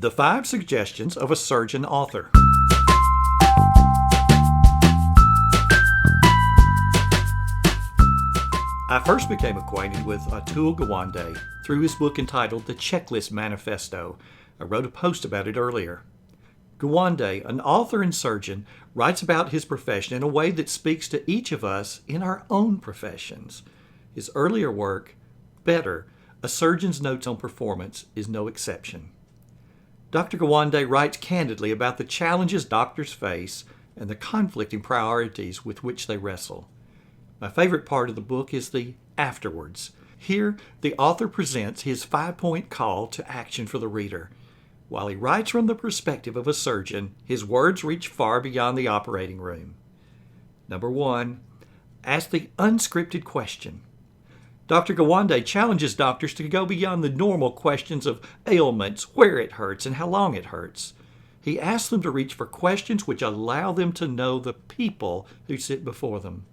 The 5 Suggestions of a Surgeon Author. I first became acquainted with Atul Gawande through his book entitled The Checklist Manifesto. I wrote a post about it earlier. Gawande, an author and surgeon, writes about his profession in a way that speaks to each of us in our own professions. His earlier work, Better, A Surgeon's Notes on Performance, is no exception. Dr. Gawande writes candidly about the challenges doctors face and the conflicting priorities with which they wrestle. My favorite part of the book is the afterwards. Here, the author presents his 5-point call to action for the reader. While he writes from the perspective of a surgeon, his words reach far beyond the operating room. Number 1, ask the unscripted question. Dr. Gawande challenges doctors to go beyond the normal questions of ailments, where it hurts, and how long it hurts. He asks them to reach for questions which allow them to know the people who sit before them.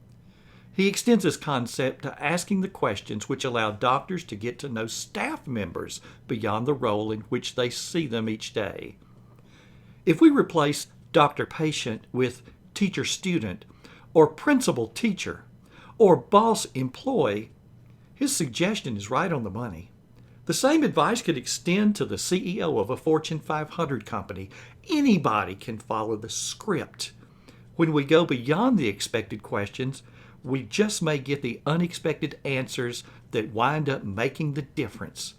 He extends this concept to asking the questions which allow doctors to get to know staff members beyond the role in which they see them each day. If we replace doctor-patient with teacher-student, or principal-teacher, or boss-employee, his suggestion is right on the money. The same advice could extend to the CEO of a Fortune 500 company. Anybody can follow the script. When we go beyond the expected questions, we just may get the unexpected answers that wind up making the difference.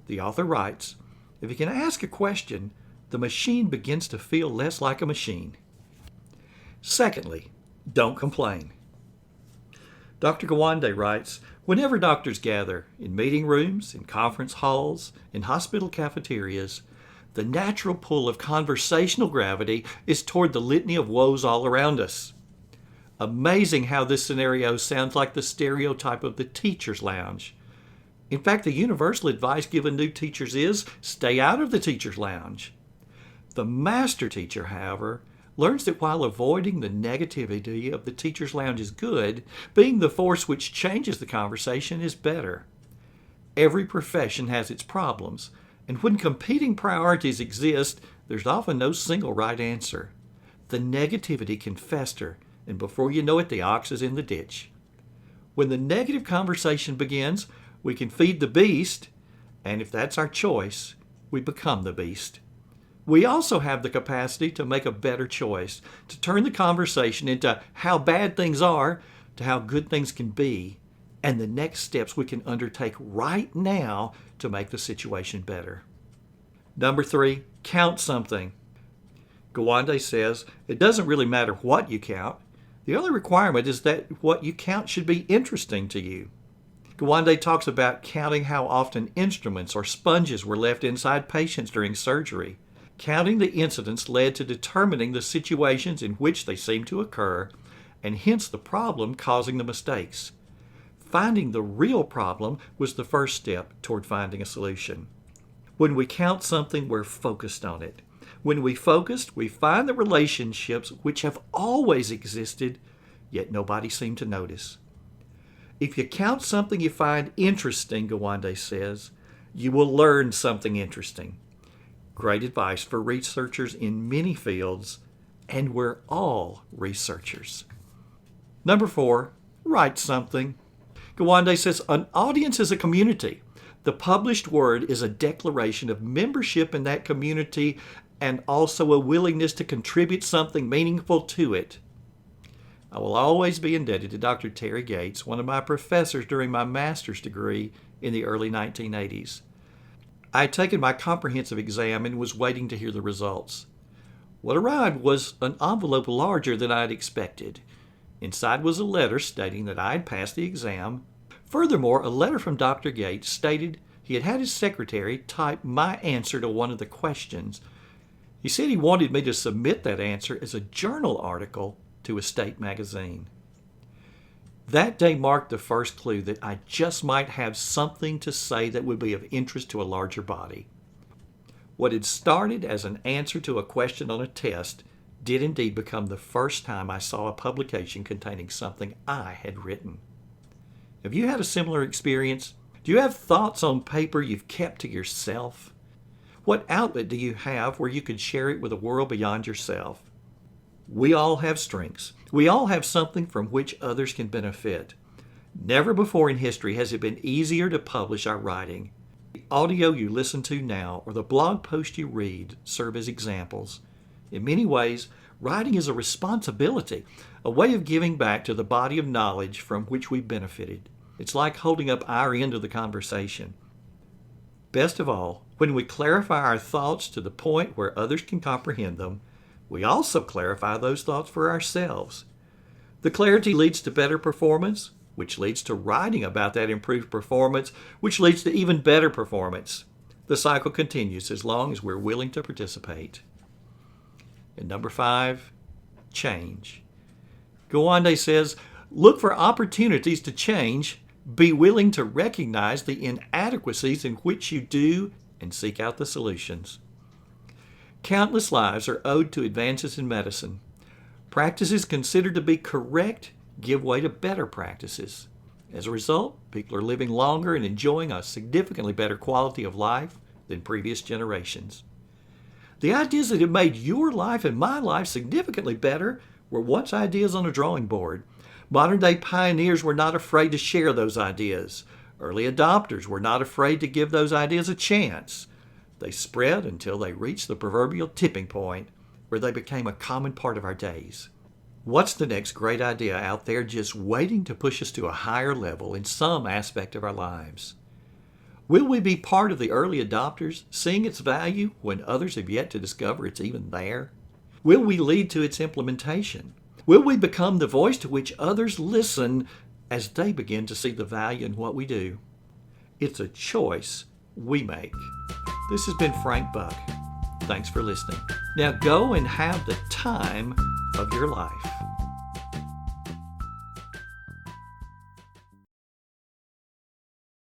The author writes, if you can ask a question, the machine begins to feel less like a machine. Secondly, don't complain. Dr. Gawande writes, whenever doctors gather in meeting rooms, in conference halls, in hospital cafeterias, the natural pull of conversational gravity is toward the litany of woes all around us. Amazing how this scenario sounds like the stereotype of the teacher's lounge. In fact, the universal advice given new teachers is stay out of the teacher's lounge. The master teacher, however, learns that while avoiding the negativity of the teacher's lounge is good, being the force which changes the conversation is better. Every profession has its problems, and when competing priorities exist, there's often no single right answer. The negativity can fester, and before you know it, the ox is in the ditch. When the negative conversation begins, we can feed the beast, and if that's our choice, we become the beast. We also have the capacity to make a better choice, to turn the conversation into how bad things are to how good things can be, and the next steps we can undertake right now to make the situation better. Number 3, count something. Gawande says, it doesn't really matter what you count. The only requirement is that what you count should be interesting to you. Gawande talks about counting how often instruments or sponges were left inside patients during surgery. Counting the incidents led to determining the situations in which they seemed to occur, and hence the problem causing the mistakes. Finding the real problem was the first step toward finding a solution. When we count something, we're focused on it. When we focused, we find the relationships which have always existed, yet nobody seemed to notice. If you count something you find interesting, Gawande says, you will learn something interesting. Great advice for researchers in many fields, and we're all researchers. Number 4, write something. Gawande says, an audience is a community. The published word is a declaration of membership in that community and also a willingness to contribute something meaningful to it. I will always be indebted to Dr. Terry Gates, one of my professors during my master's degree in the early 1980s. I had taken my comprehensive exam and was waiting to hear the results. What arrived was an envelope larger than I had expected. Inside was a letter stating that I had passed the exam. Furthermore, a letter from Dr. Gates stated he had had his secretary type my answer to one of the questions. He said he wanted me to submit that answer as a journal article to a state magazine. That day marked the first clue that I just might have something to say that would be of interest to a larger body. What had started as an answer to a question on a test did indeed become the first time I saw a publication containing something I had written. Have you had a similar experience? Do you have thoughts on paper you've kept to yourself? What outlet do you have where you can share it with a world beyond yourself? We all have strengths. We all have something from which others can benefit. Never before in history has it been easier to publish our writing. The audio you listen to now or the blog post you read serve as examples. In many ways, writing is a responsibility, a way of giving back to the body of knowledge from which we've benefited. It's like holding up our end of the conversation. Best of all, when we clarify our thoughts to the point where others can comprehend them, we also clarify those thoughts for ourselves. The clarity leads to better performance, which leads to writing about that improved performance, which leads to even better performance. The cycle continues as long as we're willing to participate. And number 5, change. Gawande says, look for opportunities to change. Be willing to recognize the inadequacies in which you do and seek out the solutions. Countless lives are owed to advances in medicine. Practices considered to be correct give way to better practices. As a result, people are living longer and enjoying a significantly better quality of life than previous generations. The ideas that have made your life and my life significantly better were once ideas on a drawing board. Modern-day pioneers were not afraid to share those ideas. Early adopters were not afraid to give those ideas a chance. They spread until they reached the proverbial tipping point where they became a common part of our days. What's the next great idea out there just waiting to push us to a higher level in some aspect of our lives? Will we be part of the early adopters, seeing its value when others have yet to discover it's even there? Will we lead to its implementation? Will we become the voice to which others listen as they begin to see the value in what we do? It's a choice we make. This has been Frank Buck. Thanks for listening. Now go and have the time of your life.